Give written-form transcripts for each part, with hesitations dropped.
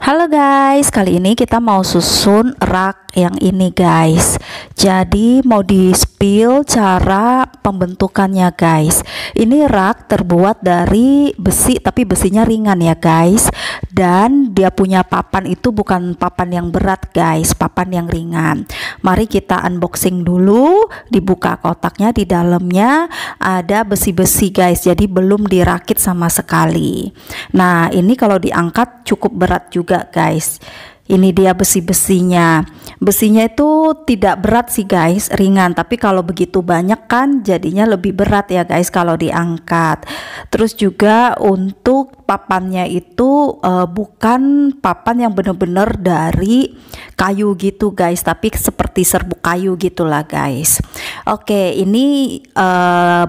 Halo guys, kali ini kita mau susun rak yang ini guys. Jadi mau di-spill cara pembentukannya guys. Ini rak terbuat dari besi, tapi besinya ringan ya guys. Dan dia punya papan itu bukan papan yang berat guys, papan yang ringan. Mari kita unboxing dulu. Dibuka kotaknya, di dalamnya ada besi-besi guys. Jadi belum dirakit sama sekali. Nah, ini kalau diangkat cukup berat juga guys. Ini dia besi-besinya. Besinya itu tidak berat sih guys, ringan, tapi kalau begitu banyak kan jadinya lebih berat ya guys kalau diangkat. Terus juga untuk papannya itu bukan papan yang benar-benar dari kayu gitu guys, tapi seperti serbuk kayu gitulah guys. Oke, ini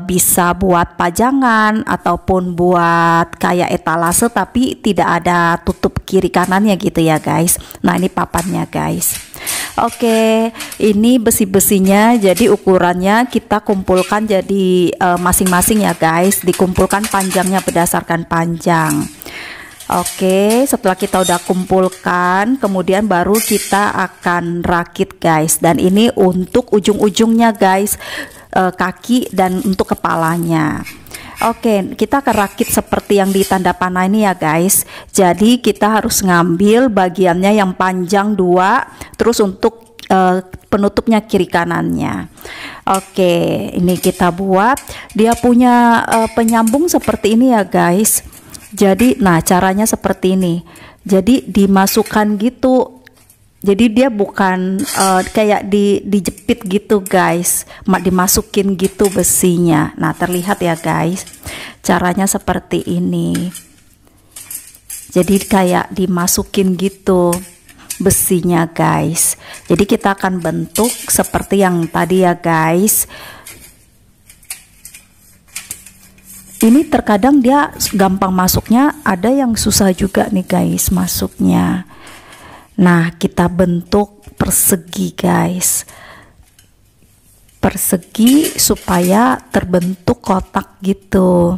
bisa buat pajangan ataupun buat kayak etalase, tapi tidak ada tutup kiri kanannya gitu ya guys. Nah, ini papannya guys. Oke, ini besi-besinya, jadi ukurannya kita kumpulkan jadi masing-masing ya guys, dikumpulkan panjangnya berdasarkan panjang. Oke, setelah kita udah kumpulkan, kemudian baru kita akan rakit guys. Dan ini untuk ujung-ujungnya guys, kaki dan untuk kepalanya. Oke, kita akan rakit seperti yang di tanda panah ini ya guys. Jadi kita harus ngambil bagiannya yang panjang 2, terus untuk penutupnya kiri kanannya. Oke, ini kita buat. Dia punya penyambung seperti ini ya guys. Jadi, nah caranya seperti ini. Jadi dimasukkan gitu. Jadi dia bukan kayak dijepit gitu guys, dimasukin gitu besinya. Nah, terlihat ya guys, caranya seperti ini. Jadi kayak dimasukin gitu besinya guys. Jadi kita akan bentuk seperti yang tadi ya guys. Ini terkadang dia gampang masuknya, ada yang susah juga nih guys masuknya. Nah, kita bentuk persegi guys, persegi supaya terbentuk kotak gitu.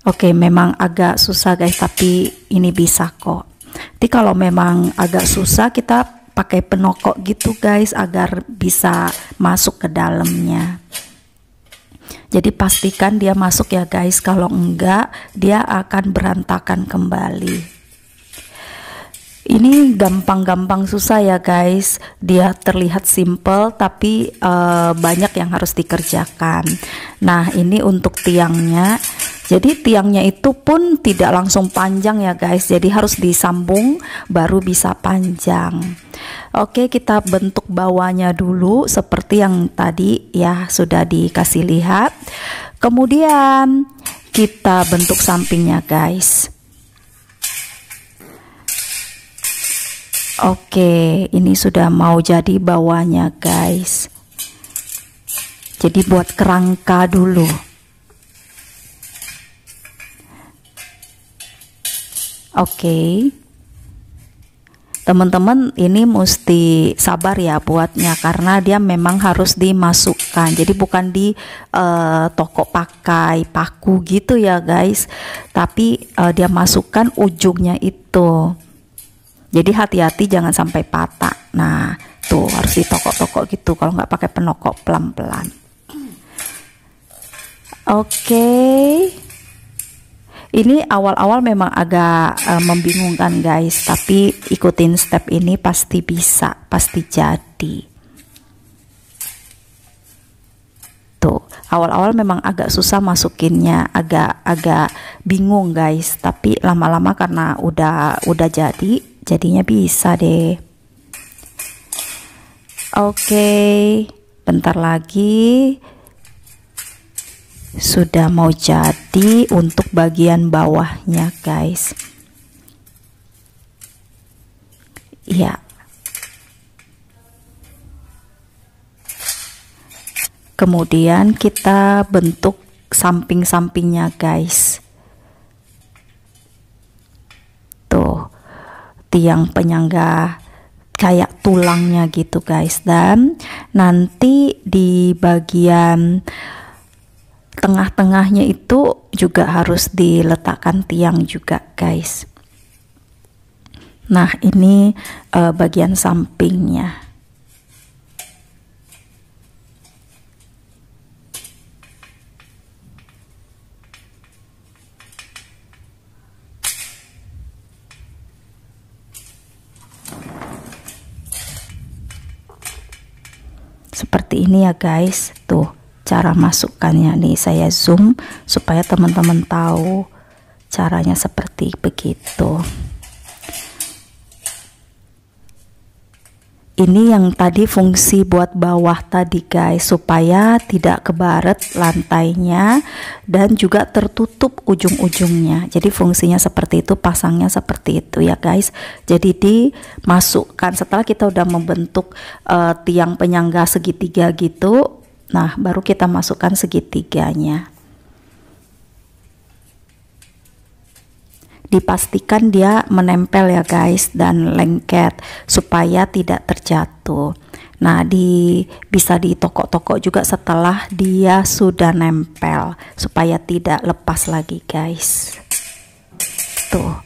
Oke, memang agak susah guys, tapi ini bisa kok. Jadi kalau memang agak susah, kita pakai penokok gitu guys agar bisa masuk ke dalamnya. Jadi pastikan dia masuk ya guys, kalau enggak dia akan berantakan kembali. Ini gampang-gampang susah ya guys, dia terlihat simple tapi banyak yang harus dikerjakan. Nah, ini untuk tiangnya. Jadi tiangnya itu pun tidak langsung panjang ya guys, jadi harus disambung baru bisa panjang. Oke, kita bentuk bawahnya dulu seperti yang tadi ya sudah dikasih lihat. Kemudian kita bentuk sampingnya guys. Oke, ini sudah mau jadi bawahnya guys. Jadi buat kerangka dulu. Oke, teman-teman, ini mesti sabar ya buatnya karena dia memang harus dimasukkan. Jadi bukan di toko pakai paku gitu ya guys, tapi dia masukkan ujungnya itu. Jadi hati-hati jangan sampai patah. Nah, tuh harus ditokok-tokok gitu, kalau nggak pakai penokok pelan-pelan. Oke, ini awal-awal memang agak membingungkan guys, tapi ikutin step ini pasti bisa, pasti jadi. Tuh, awal-awal memang agak susah masukinnya, agak bingung guys, tapi lama-lama karena udah jadinya bisa deh. Oke, bentar lagi sudah mau jadi untuk bagian bawahnya guys. Ya, kemudian kita bentuk samping-sampingnya guys. Tuh, tiang penyangga kayak tulangnya gitu guys. Dan nanti di bagian tengah-tengahnya itu juga harus diletakkan tiang juga guys. Nah, ini bagian sampingnya. Seperti ini ya guys, tuh cara masukkannya nih, saya zoom supaya teman-teman tahu caranya seperti begitu. Ini yang tadi fungsi buat bawah tadi guys, supaya tidak kebaret lantainya dan juga tertutup ujung-ujungnya. Jadi fungsinya seperti itu, pasangnya seperti itu ya guys. Jadi dimasukkan setelah kita udah membentuk tiang penyangga segitiga gitu. Nah, baru kita masukkan segitiganya. Dipastikan dia menempel ya guys dan lengket supaya tidak terjatuh. Nah, bisa ditokok-tokok juga setelah dia sudah nempel supaya tidak lepas lagi guys. Tuh,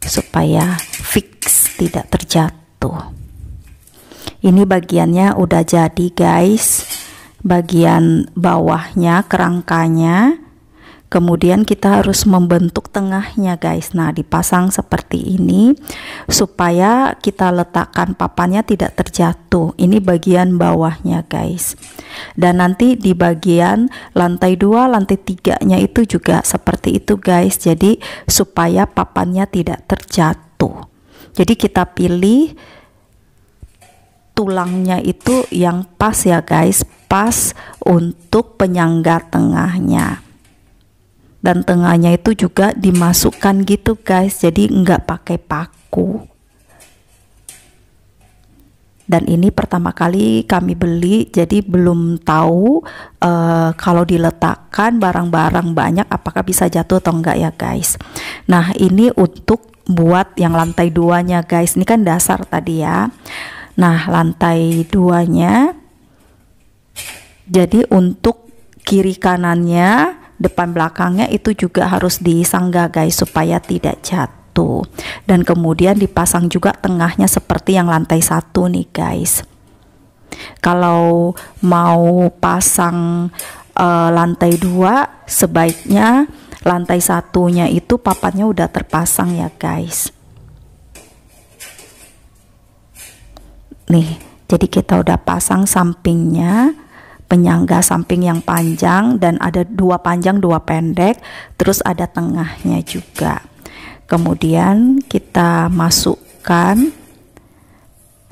supaya fix tidak terjatuh. Ini bagiannya udah jadi guys, bagian bawahnya, kerangkanya. Kemudian kita harus membentuk tengahnya guys. Nah, dipasang seperti ini supaya kita letakkan papannya tidak terjatuh. Ini bagian bawahnya guys. Dan nanti di bagian lantai 2, lantai 3-nya itu juga seperti itu guys. Jadi supaya papannya tidak terjatuh. Jadi kita pilih tulangnya itu yang pas ya guys, pas untuk penyangga tengahnya. Dan tengahnya itu juga dimasukkan gitu guys, jadi nggak pakai paku. Dan ini pertama kali kami beli, jadi belum tahu kalau diletakkan barang-barang banyak apakah bisa jatuh atau enggak ya guys. Nah, ini untuk buat yang lantai 2-nya guys. Ini kan dasar tadi ya. Nah, lantai 2-nya, jadi untuk kiri kanannya, depan belakangnya itu juga harus disangga guys supaya tidak jatuh. Dan kemudian dipasang juga tengahnya seperti yang lantai 1 nih guys. Kalau mau pasang lantai 2, sebaiknya lantai 1-nya itu papannya udah terpasang ya guys. Nih, jadi kita udah pasang sampingnya, penyangga samping yang panjang, dan ada 2 panjang 2 pendek, terus ada tengahnya juga. Kemudian kita masukkan.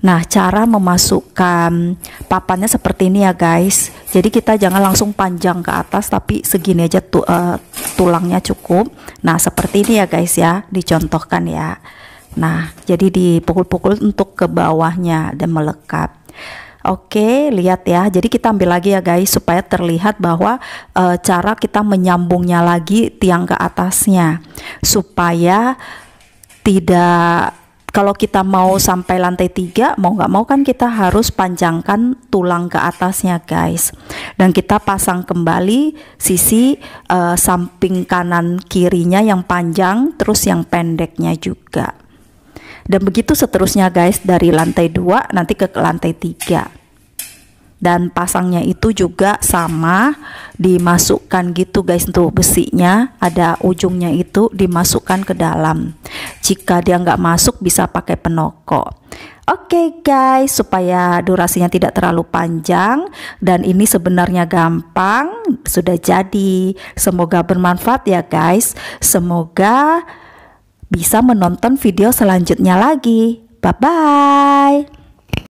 Nah, cara memasukkan papannya seperti ini ya guys. Jadi kita jangan langsung panjang ke atas, tapi segini aja tulangnya cukup. Nah, seperti ini ya guys ya, dicontohkan ya. Nah, jadi dipukul-pukul untuk ke bawahnya dan melekat. Oke, lihat ya. Jadi kita ambil lagi ya guys supaya terlihat bahwa cara kita menyambungnya lagi tiang ke atasnya, supaya tidak, kalau kita mau sampai lantai 3, mau nggak mau kan kita harus panjangkan tulang ke atasnya guys. Dan kita pasang kembali sisi samping kanan kirinya yang panjang, terus yang pendeknya juga. Dan begitu seterusnya guys, dari lantai 2 nanti ke lantai 3. Dan pasangnya itu juga sama, dimasukkan gitu guys, tuh besinya ada ujungnya itu dimasukkan ke dalam. Jika dia nggak masuk bisa pakai penokok. Oke guys, supaya durasinya tidak terlalu panjang dan ini sebenarnya gampang, sudah jadi. Semoga bermanfaat ya guys. Semoga bisa menonton video selanjutnya lagi. Bye bye.